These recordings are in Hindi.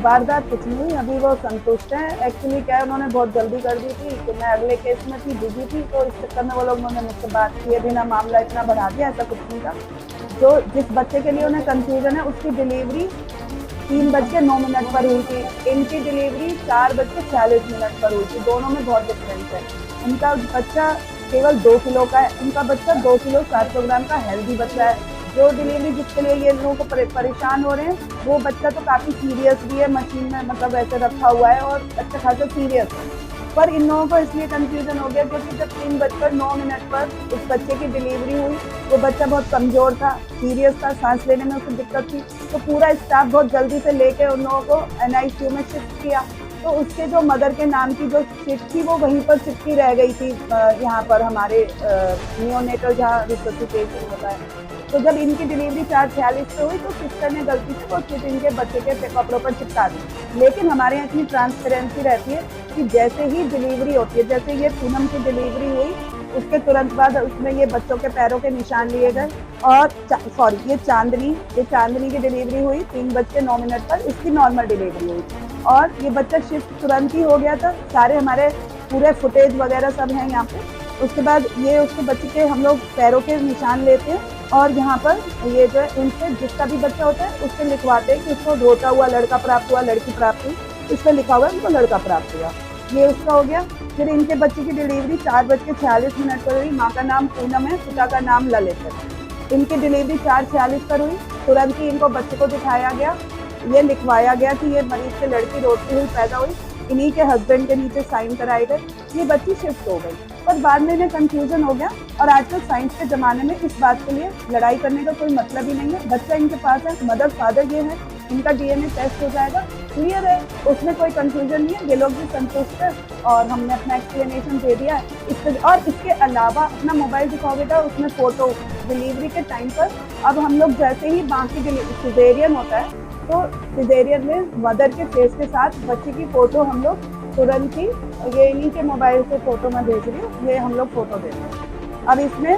वारदात कुछ नहीं, अभी वो संतुष्ट हैं। एक्चुअली क्या है, उन्होंने बहुत जल्दी कर दी थी कि मैं अगले केस में थी, बिजी थी, तो इस चक्कर में वो लोग उन्होंने मुझसे बात किए बिना मामला इतना बढ़ा दिया, ऐसा कुछ नहीं था। जो जिस बच्चे के लिए उन्हें कंफ्यूजन है, उसकी डिलीवरी 3:09 पर हुई थी, इनकी डिलीवरी 4:46 पर हुई थी। दोनों में बहुत डिफरेंस है। उनका बच्चा केवल 2 किलो का है, उनका बच्चा 2 किलो 700 ग्राम का हेल्दी बच्चा है। जो डिलीवरी जिसके लिए ये लोगों को परेशान हो रहे हैं, वो बच्चा तो काफ़ी सीरियस भी है, मशीन में मतलब ऐसे रखा हुआ है और अच्छा खासा सीरियस है। पर इन लोगों को इसलिए कंफ्यूजन हो गया क्योंकि जब 3:09 पर उस बच्चे की डिलीवरी हुई, वो बच्चा बहुत कमज़ोर था, सीरियस था, सांस लेने में उसे दिक्कत थी, तो पूरा स्टाफ बहुत जल्दी से लेके उन लोगों को एनआईसीयू में शिफ्ट किया। तो उसके जो मदर के नाम की जो सीट थी, वो वहीं पर चिपकी रह गई थी, यहाँ पर हमारे नियोनेटल जहाँ रिसोसिटेशन होता है। तो जब इनकी डिलीवरी 4:46 पे हुई, तो सिस्टर ने गलती से वो सीट इनके बच्चे के कपड़ों पर चिपका दी। लेकिन हमारे यहाँ इतनी ट्रांसपेरेंसी रहती है कि जैसे ही डिलीवरी होती है, जैसे ये पूनम की डिलीवरी हुई, उसके तुरंत बाद उसमें ये बच्चों के पैरों के निशान लिए गए। और ये चांदनी की डिलीवरी हुई 3:09 पर, इसकी नॉर्मल डिलीवरी हुई और ये बच्चा शिफ्ट तुरंत ही हो गया था। सारे हमारे पूरे फुटेज वगैरह सब हैं यहाँ पे। उसके बाद ये उसके बच्चे के हम लोग पैरों के निशान लेते हैं और यहाँ पर ये जो है, उनसे जिसका भी बच्चा होता है उससे लिखवाते हैं कि उसको रोता हुआ लड़का प्राप्त हुआ, लड़की प्राप्त हुई। इस पर लिखा हुआ है उनको लड़का प्राप्त हुआ। ये उसका हो गया। फिर इनके बच्चे की डिलीवरी 4:46 पर हुई। माँ का नाम पूनम है, पिता का नाम ललित है। इनकी डिलीवरी 4:46 पर हुई। तुरंत ही इनको बच्चे को दिखाया गया, ये लिखवाया गया कि ये मरीज से लड़की रोती हुई पैदा हुई। इन्हीं के हस्बैंड के नीचे साइन कराए गए, ये बच्ची शिफ्ट हो गई। पर बाद में इन्हें कंफ्यूजन हो गया और आजकल साइंस के ज़माने में इस बात के लिए लड़ाई करने का कोई मतलब ही नहीं है। बच्चा इनके पास है, मदर फादर ये है, इनका डीएनए टेस्ट हो जाएगा, क्लियर है, उसमें कोई कंफ्यूजन नहीं है। ये लोग भी संतुष्ट है और हमने अपना एक्सप्लेनेशन दे दिया है। और इसके अलावा अपना मोबाइल दिखाओ बेटा, उसमें फ़ोटो डिलीवरी के टाइम पर, अब हम लोग जैसे ही बाकी सिजेरियन होता है, तो सिजेरियन में मदर के फेस के साथ बच्चे की फ़ोटो हम लोग तुरंत ही, ये इन्हीं के मोबाइल से फ़ोटो मैं भेज रही हूँ, ये हम लोग फ़ोटो दे रहे हैं। अब इसमें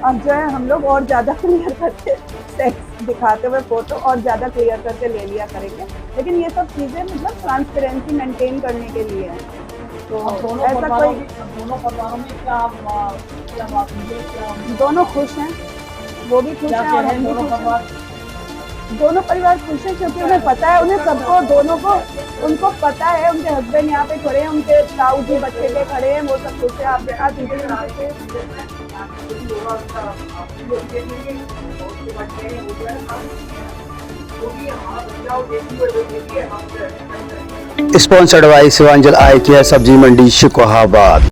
अब जो है हम लोग और ज़्यादा क्लियर करके सेक्स दिखाते हुए फ़ोटो और ज़्यादा क्लियर करके ले लिया करेंगे। लेकिन ये सब चीज़ें मतलब ट्रांसपेरेंसी मेंटेन करने के लिए है। तो ऐसा कोई दोनों परिवारों में क्या बात है? दोनों खुश हैं, वो भी खुश हैं और हम भी खुश हैं। दोनों परिवार खुश हैं क्योंकि उन्हें पता है, उन्हें सबको, दोनों को, उनको पता है, उनके हस्बैंड यहाँ पे खड़े हैं, उनके ताऊ जी बच्चे के खड़े हैं, वो सब खुश है। आप स्पॉन्सर्ड बाय शिवांजल आई केयर, सब्जी मंडी शिकोहाबाद।